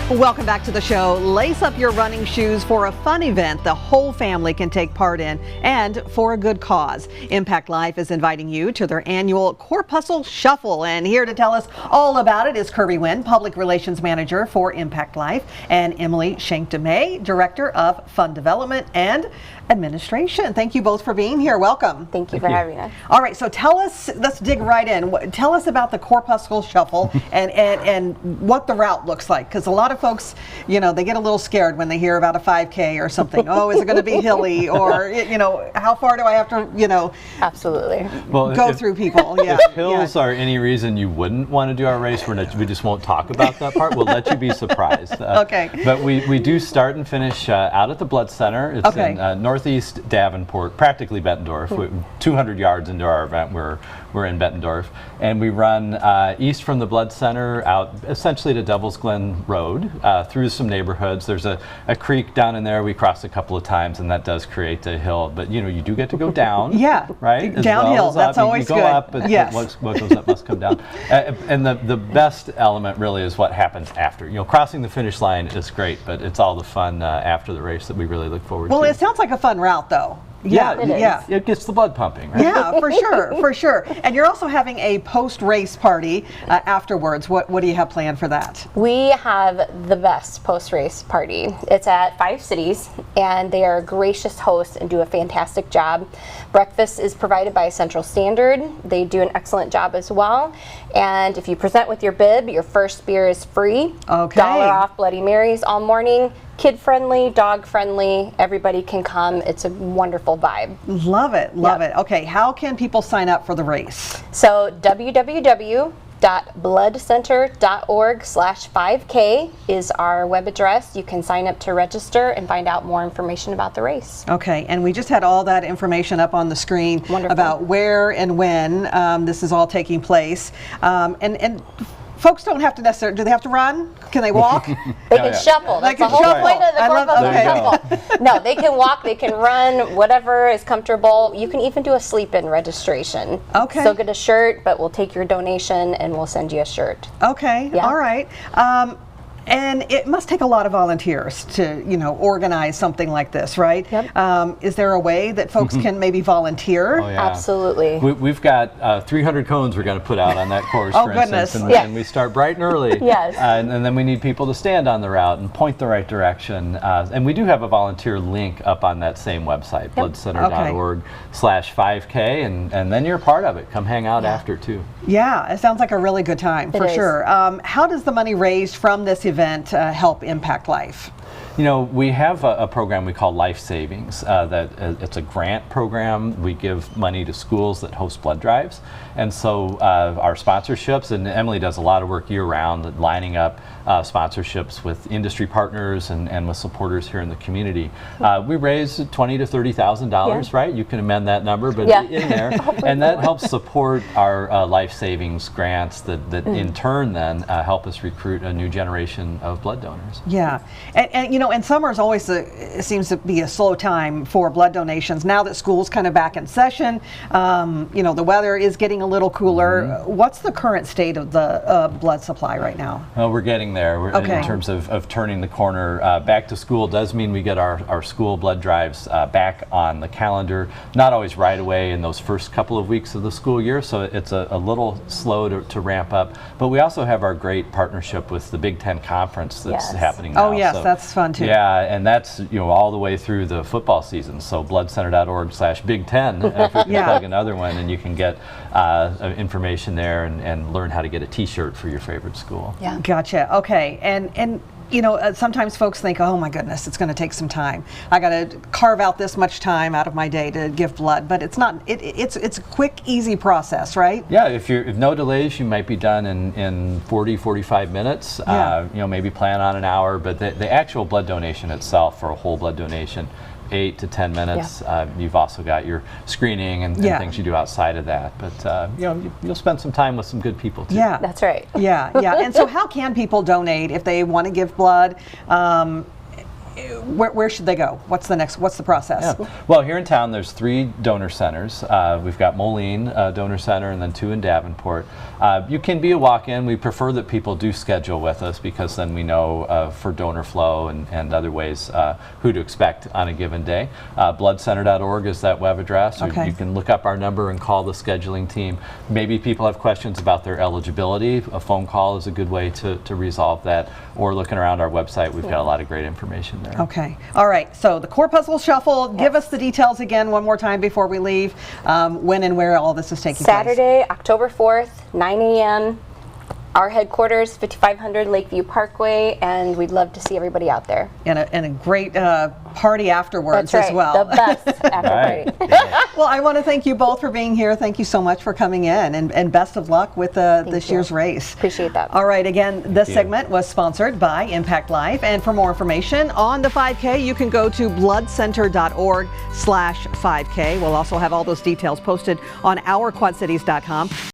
Welcome back to the show. Lace up your running shoes for a fun event the whole family can take part in, and for a good cause. ImpactLife is inviting you to their annual Corpuscle Shuffle, and here to tell us all about it is Kirby Winn, Public Relations Manager for ImpactLife, and Emily Shenk-Demay, Director of Fund Development and Administration. Thank you both for being here. Welcome. Thank you for having us. All right, so tell us, let's dig right in. Tell us about the Corpuscle Shuffle and what the route looks like, because a lot of folks, you know, they get a little scared when they hear about a 5K or something. Oh, is it going to be hilly, or, you know, how far do I have to, you know, absolutely go through people? Yeah. If hills are any reason you wouldn't want to do our race, we just won't talk about that part. We'll let you be surprised. Okay. But we do start and finish out at the Blood Center. It's in northeast Davenport, practically Bettendorf. 200 yards into our event, we're in Bettendorf, and we run east from the Blood Center out essentially to Devil's Glen Road through some neighborhoods. There's a creek down in there we cross a couple of times, and that does create a hill. But you know, you do get to go down. Yeah. Right. Downhill. That's always good. You go up, but what goes up must come down. And the best element really is what happens after. You know, crossing the finish line is great, but it's all the fun after the race that we really look forward to. Well, it sounds like a fun route, though. Yeah, it gets the blood pumping, right? Yeah, for sure, for sure. And you're also having a post-race party afterwards. What do you have planned for that? We have the best post-race party. It's at 5 cities, and they are gracious hosts and do a fantastic job. Breakfast is provided by Central Standard. They do an excellent job as well. And if you present with your bib, your first beer is free. Okay. $1 off Bloody Marys all morning. Kid-friendly, dog-friendly, everybody can come. It's a wonderful vibe. Love it, love it. Okay, how can people sign up for the race? So www.bloodcenter.org/5K is our web address. You can sign up to register and find out more information about the race. Okay, and we just had all that information up on the screen about where and when this is all taking place. And folks don't have to necessarily, do they have to run? Can they walk? They can shuffle. That's the whole point of the Corpuscle Shuffle. No, they can walk, they can run, whatever is comfortable. You can even do a sleep-in registration. Okay. Still get a shirt, but we'll take your donation and we'll send you a shirt. Okay, all right. And it must take a lot of volunteers to, you know, organize something like this, right? Yep. Is there a way that folks can maybe volunteer? Oh, yeah. Absolutely. We've got 300 cones we're going to put out on that course, Oh, for goodness. instance. And we start bright and early. Yes. And then we need people to stand on the route and point the right direction. And we do have a volunteer link up on that same website, bloodcenter.org/5K, and then you're a part of it. Come hang out after, too. Yeah, it sounds like a really good time, for sure. How does the money raised from this event help Impact Life? You know, we have a program we call Life Savings. It's a grant program. We give money to schools that host blood drives. And so our sponsorships, and Emily does a lot of work year-round lining up sponsorships with industry partners and with supporters here in the community. We raise $20,000 to $30,000, right? You can amend that number, but in there. And that helps support our Life Savings grants that in turn then help us recruit a new generation of blood donors. Yeah, and you know, and summer is always it seems to be a slow time for blood donations. Now that school's kind of back in session, you know, the weather is getting a little cooler. What's the current state of the blood supply right now? Well, we're getting there in terms of turning the corner. Back to school does mean we get our school blood drives back on the calendar. Not always right away in those first couple of weeks of the school year, so it's a little slow to ramp up. But we also have our great partnership with the Big Ten Conference that's happening now. Oh yes, that's fun too. Yeah, and that's, you know, all the way through the football season. So bloodcenter.org/Big10 if you can plug another one, and you can get information there and learn how to get a T-shirt for your favorite school. Yeah. Gotcha. Okay, and you know, sometimes folks think, oh my goodness, it's going to take some time. I got to carve out this much time out of my day to give blood, but it's not. It's a quick, easy process, right? Yeah. If no delays, you might be done in 40-45 minutes. You know, maybe plan on an hour, but the actual blood donation itself, for a whole blood donation, 8 to 10 minutes. You've also got your screening and things you do outside of that. But you know, you'll spend some time with some good people too. Yeah, that's right. Yeah. And so, how can people donate if they want to give blood? where should they go? What's the process? Yeah. Well, here in town, there's 3 donor centers. We've got Moline Donor Center and then 2 in Davenport. You can be a walk-in. We prefer that people do schedule with us because then we know for donor flow and other ways who to expect on a given day. Bloodcenter.org is that web address. Okay. You can look up our number and call the scheduling team. Maybe people have questions about their eligibility. A phone call is a good way to resolve that. Or looking around our website, we've got a lot of great information there. Okay. All right. So the Corpuscle Shuffle, give us the details again one more time before we leave. When and where all this is taking place. Saturday, October 4th, 9 a.m. Our headquarters, 5500 Lakeview Parkway, and we'd love to see everybody out there. And a great party afterwards That's right, as well. the best after party. Well, I want to thank you both for being here. Thank you so much for coming in, and best of luck with this year's race. Appreciate that. All right, again, this segment was sponsored by Impact Life, and for more information on the 5K, you can go to bloodcenter.org/5K. We'll also have all those details posted on ourquadcities.com.